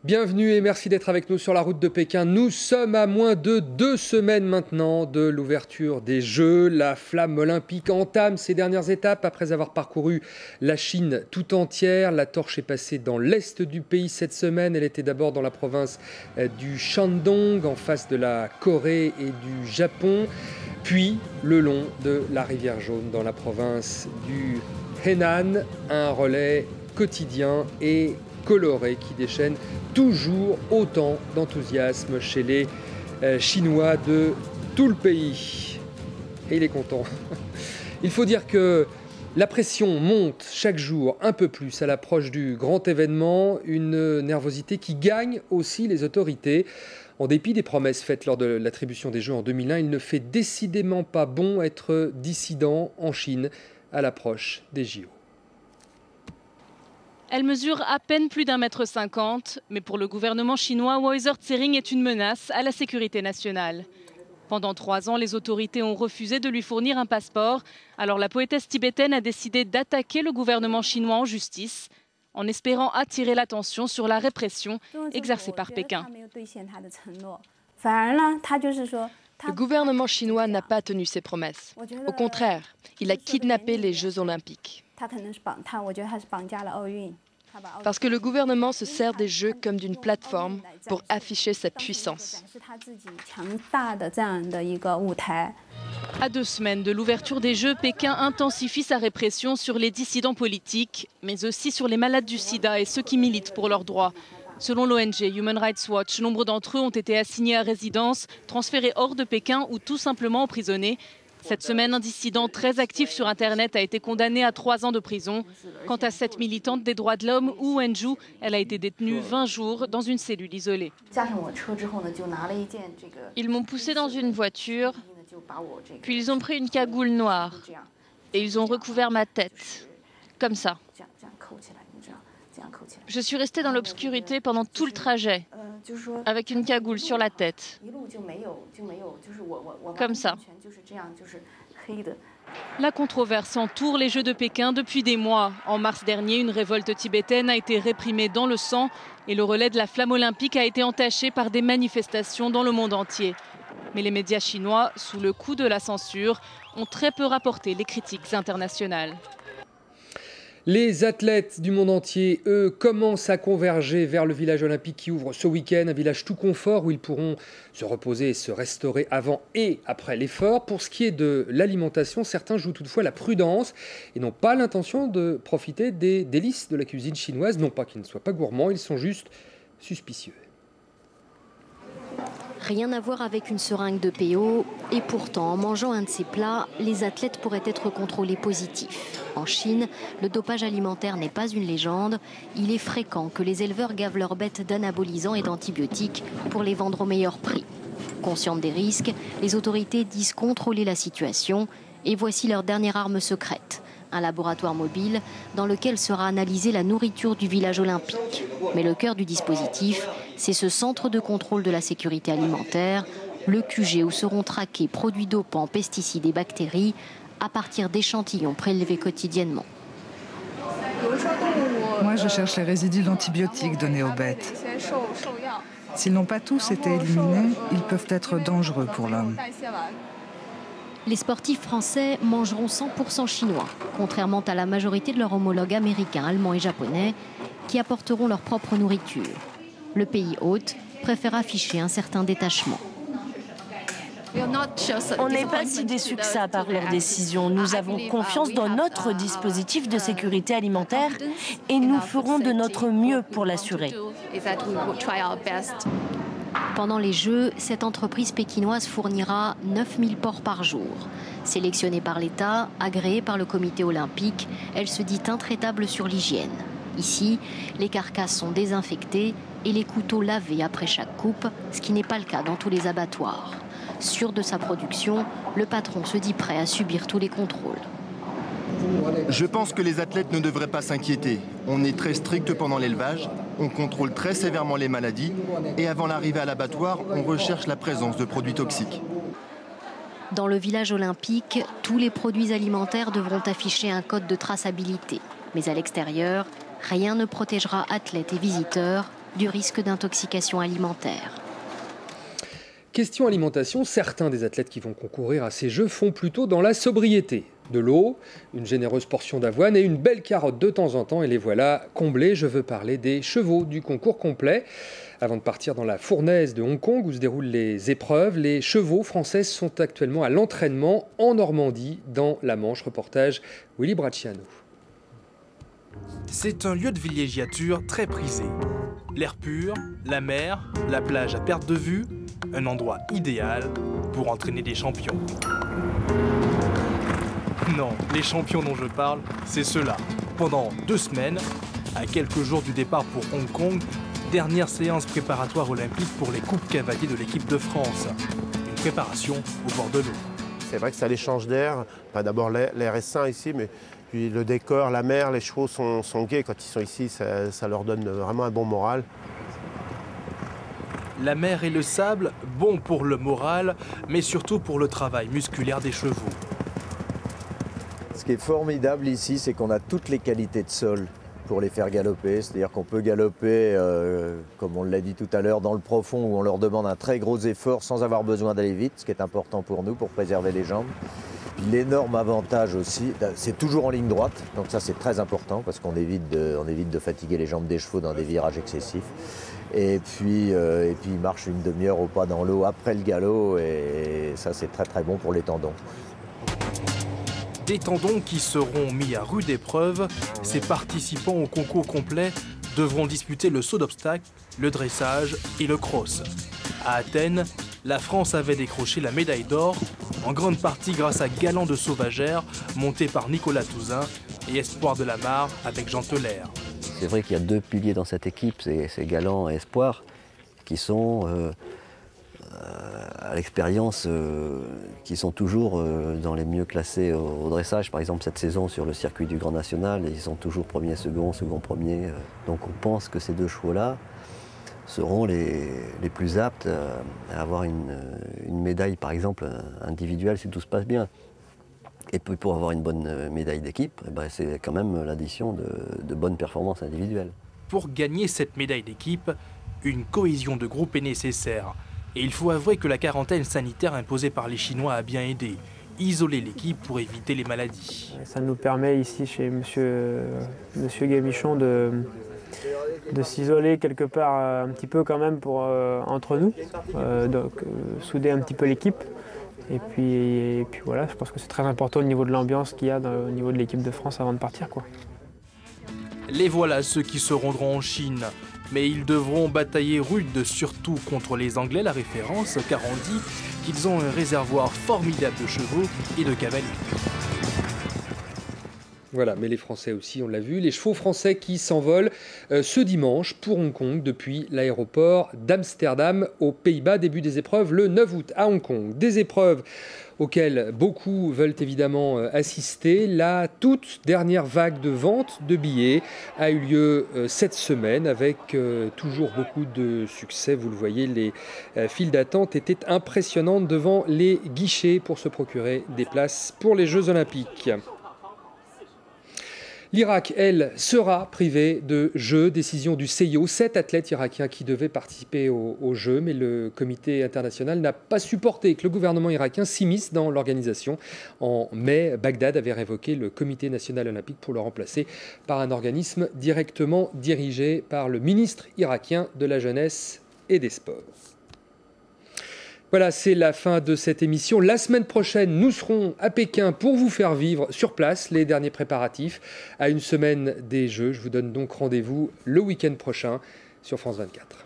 Bienvenue et merci d'être avec nous sur la route de Pékin. Nous sommes à moins de 2 semaines maintenant de l'ouverture des Jeux. La flamme olympique entame ses dernières étapes après avoir parcouru la Chine tout entière. La torche est passée dans l'est du pays cette semaine. Elle était d'abord dans la province du Shandong, en face de la Corée et du Japon, puis le long de la rivière Jaune dans la province du Henan. Un relais quotidien et coloré qui déchaîne toujours autant d'enthousiasme chez les Chinois de tout le pays. Et il est content. Il faut dire que la pression monte chaque jour un peu plus à l'approche du grand événement, une nervosité qui gagne aussi les autorités. En dépit des promesses faites lors de l'attribution des Jeux en 2001, il ne fait décidément pas bon être dissident en Chine à l'approche des JO. Elle mesure à peine plus d'1,50 m, mais pour le gouvernement chinois, Wiser Tsering est une menace à la sécurité nationale. Pendant 3 ans, les autorités ont refusé de lui fournir un passeport. Alors la poétesse tibétaine a décidé d'attaquer le gouvernement chinois en justice, en espérant attirer l'attention sur la répression exercée par Pékin. Le gouvernement chinois n'a pas tenu ses promesses. Au contraire, il a kidnappé les Jeux olympiques. Parce que le gouvernement se sert des Jeux comme d'une plateforme pour afficher sa puissance. À 2 semaines de l'ouverture des Jeux, Pékin intensifie sa répression sur les dissidents politiques, mais aussi sur les malades du sida et ceux qui militent pour leurs droits. Selon l'ONG Human Rights Watch, nombre d'entre eux ont été assignés à résidence, transférés hors de Pékin ou tout simplement emprisonnés. Cette semaine, un dissident très actif sur Internet a été condamné à 3 ans de prison. Quant à cette militante des droits de l'homme, Wu Wenju, elle a été détenue 20 jours dans une cellule isolée. Ils m'ont poussé dans une voiture, puis ils ont pris une cagoule noire et ils ont recouvert ma tête, comme ça. Je suis restée dans l'obscurité pendant tout le trajet, avec une cagoule sur la tête, comme ça. La controverse entoure les Jeux de Pékin depuis des mois. En mars dernier, une révolte tibétaine a été réprimée dans le sang et le relais de la flamme olympique a été entaché par des manifestations dans le monde entier. Mais les médias chinois, sous le coup de la censure, ont très peu rapporté les critiques internationales. Les athlètes du monde entier, eux, commencent à converger vers le village olympique qui ouvre ce week-end, un village tout confort où ils pourront se reposer et se restaurer avant et après l'effort. Pour ce qui est de l'alimentation, certains jouent toutefois la prudence et n'ont pas l'intention de profiter des délices de la cuisine chinoise. Non pas qu'ils ne soient pas gourmands, ils sont juste suspicieux. Rien à voir avec une seringue de PO, et pourtant, en mangeant un de ces plats, les athlètes pourraient être contrôlés positifs. En Chine, le dopage alimentaire n'est pas une légende. Il est fréquent que les éleveurs gavent leurs bêtes d'anabolisants et d'antibiotiques pour les vendre au meilleur prix. Conscientes des risques, les autorités disent contrôler la situation, et voici leur dernière arme secrète. Un laboratoire mobile dans lequel sera analysée la nourriture du village olympique. Mais le cœur du dispositif, c'est ce centre de contrôle de la sécurité alimentaire, le QG où seront traqués produits dopants, pesticides et bactéries à partir d'échantillons prélevés quotidiennement. Moi, je cherche les résidus d'antibiotiques donnés aux bêtes. S'ils n'ont pas tous été éliminés, ils peuvent être dangereux pour l'homme. Les sportifs français mangeront 100% chinois, contrairement à la majorité de leurs homologues américains, allemands et japonais, qui apporteront leur propre nourriture. Le pays hôte préfère afficher un certain détachement. On n'est pas si déçus que ça par leur décision. Nous avons confiance dans notre dispositif de sécurité alimentaire et nous ferons de notre mieux pour l'assurer. Pendant les Jeux, cette entreprise pékinoise fournira 9000 porcs par jour. Sélectionnée par l'État, agréée par le comité olympique, elle se dit intraitable sur l'hygiène. Ici, les carcasses sont désinfectées et les couteaux lavés après chaque coupe, ce qui n'est pas le cas dans tous les abattoirs. Sûr de sa production, le patron se dit prêt à subir tous les contrôles. Je pense que les athlètes ne devraient pas s'inquiéter. On est très strict pendant l'élevage, on contrôle très sévèrement les maladies et avant l'arrivée à l'abattoir, on recherche la présence de produits toxiques. Dans le village olympique, tous les produits alimentaires devront afficher un code de traçabilité. Mais à l'extérieur, rien ne protégera athlètes et visiteurs du risque d'intoxication alimentaire. Question alimentation, certains des athlètes qui vont concourir à ces Jeux font plutôt dans la sobriété. De l'eau, une généreuse portion d'avoine et une belle carotte de temps en temps, et les voilà comblés. Je veux parler des chevaux du concours complet. Avant de partir dans la fournaise de Hong Kong où se déroulent les épreuves, les chevaux français sont actuellement à l'entraînement en Normandie, dans la Manche. Reportage Willy Bracciano. C'est un lieu de villégiature très prisé. L'air pur, la mer, la plage à perte de vue, un endroit idéal pour entraîner des champions. Non, les champions dont je parle, c'est ceux-là. Pendant 2 semaines, à quelques jours du départ pour Hong Kong, dernière séance préparatoire olympique pour les coupes cavaliers de l'équipe de France. Une préparation au bord de l'eau. C'est vrai que ça les change d'air. Enfin, d'abord, l'air est sain ici, mais puis le décor, la mer, les chevaux sont gais. Quand ils sont ici, ça leur donne vraiment un bon moral. La mer et le sable, bon pour le moral, mais surtout pour le travail musculaire des chevaux. Ce qui est formidable ici, c'est qu'on a toutes les qualités de sol pour les faire galoper. C'est-à-dire qu'on peut galoper, comme on l'a dit tout à l'heure, dans le profond où on leur demande un très gros effort sans avoir besoin d'aller vite, ce qui est important pour nous, pour préserver les jambes. Puis l'énorme avantage aussi, c'est toujours en ligne droite, donc ça c'est très important parce qu'on évite de fatiguer les jambes des chevaux dans des virages excessifs. Et puis ils marchent une demi-heure au pas dans l'eau après le galop et ça c'est très très bon pour les tendons. Des tendons qui seront mis à rude épreuve, ces participants au concours complet devront disputer le saut d'obstacle, le dressage et le cross. À Athènes, la France avait décroché la médaille d'or, en grande partie grâce à Galant de Sauvagère, monté par Nicolas Touzin, et Espoir de la Mare avec Jean Teler. C'est vrai qu'il y a 2 piliers dans cette équipe, c'est Galant et Espoir, qui sont à l'expérience, qui sont toujours dans les mieux classés au dressage. Par exemple, cette saison sur le circuit du Grand National, ils sont toujours premier, second, premier. Donc on pense que ces 2 chevaux-là seront les plus aptes à avoir une médaille, par exemple, individuelle si tout se passe bien. Et puis pour avoir une bonne médaille d'équipe, c'est quand même l'addition de bonnes performances individuelles. Pour gagner cette médaille d'équipe, une cohésion de groupe est nécessaire. Et il faut avouer que la quarantaine sanitaire imposée par les Chinois a bien aidé. Isoler l'équipe pour éviter les maladies. Ça nous permet ici chez monsieur Gamichon de s'isoler quelque part un petit peu quand même entre nous, donc souder un petit peu l'équipe. Et puis voilà, je pense que c'est très important au niveau de l'ambiance qu'il y a au niveau de l'équipe de France avant de partir, quoi. Les voilà ceux qui se rendront en Chine. Mais ils devront batailler rude, surtout contre les Anglais, la référence, car on dit qu'ils ont un réservoir formidable de chevaux et de cavaliers. Voilà, mais les Français aussi, on l'a vu. Les chevaux français qui s'envolent ce dimanche pour Hong Kong depuis l'aéroport d'Amsterdam aux Pays-Bas. Début des épreuves le 9 août à Hong Kong. Des épreuves auxquelles beaucoup veulent évidemment assister. La toute dernière vague de vente de billets a eu lieu cette semaine avec toujours beaucoup de succès. Vous le voyez, les files d'attente étaient impressionnantes devant les guichets pour se procurer des places pour les Jeux Olympiques. L'Irak, elle, sera privée de Jeux, décision du CIO. 7 athlètes irakiens qui devaient participer aux Jeux, mais le comité international n'a pas supporté que le gouvernement irakien s'immisce dans l'organisation. En mai, Bagdad avait révoqué le comité national olympique pour le remplacer par un organisme directement dirigé par le ministre irakien de la jeunesse et des sports. Voilà, c'est la fin de cette émission. La semaine prochaine, nous serons à Pékin pour vous faire vivre sur place les derniers préparatifs à une semaine des Jeux. Je vous donne donc rendez-vous le week-end prochain sur France 24.